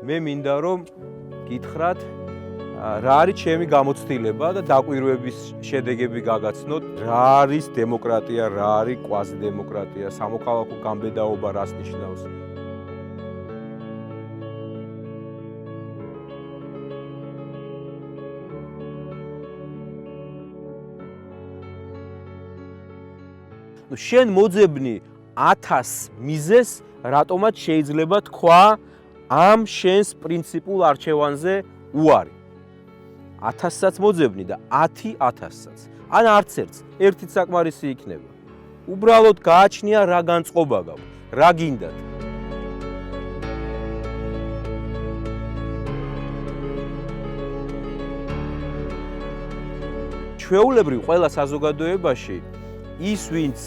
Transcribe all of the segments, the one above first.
მე მინდა რომ გითხრათ რა არის ჩემი გამოცდილება და დაკვირვების შედეგები გაგაცნოთ, რა არის დემოკრატია, რა არის კვაზი დემოკრატია, სამოქალაქო გამბედაობა რას ნიშნავს. შენ მოძებნი 1000 მიზეს, რატომაც შეიძლება თქვა ამ შენს პრინციპულ არჩევანზე უარი. 1000-საც მოძებნი და 10,000-საც. ან არც ერთს, ერთით საკმარისი იქნება. უბრალოდ გააჩნია რა განწყობა გაქვს, რა გინდათ. ჩვეულებრივ ყველა საზოგადოებაში ის ვინც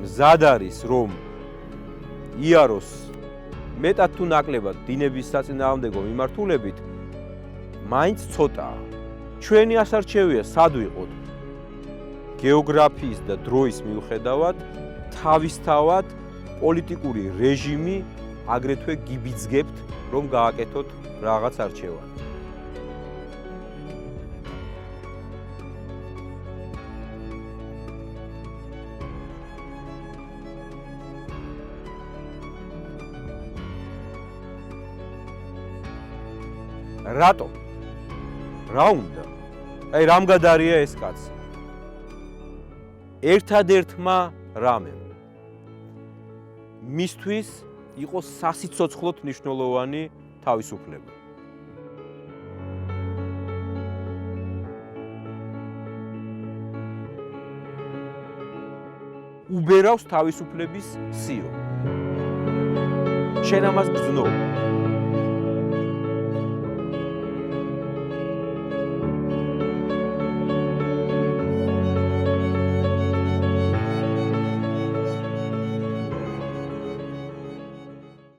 მზად არის რომ იაროს მეტად თუ ნაკლებად დინების საწინააღმდეგო მიმართულებით მაინც ცოტაა. ჩვენი ასარჩევია სად ვიყოთ გეოგრაფიის და დროის მიუხედავად თავისთავად პოლიტიკური რეჟიმი აგრეთვე გიბიძგებთ რომ გააკეთოთ რაღაც არჩევანი. რატო? რა უნდა? აი რამგადარია ეს კაცი? ერთადერთმა რამემ. მისთვის იყო სასიცოცხლოდ მნიშვნელოვანი თავისუფლება. უბერავს თავისუფლების სიო. შენ ამას გძნობ.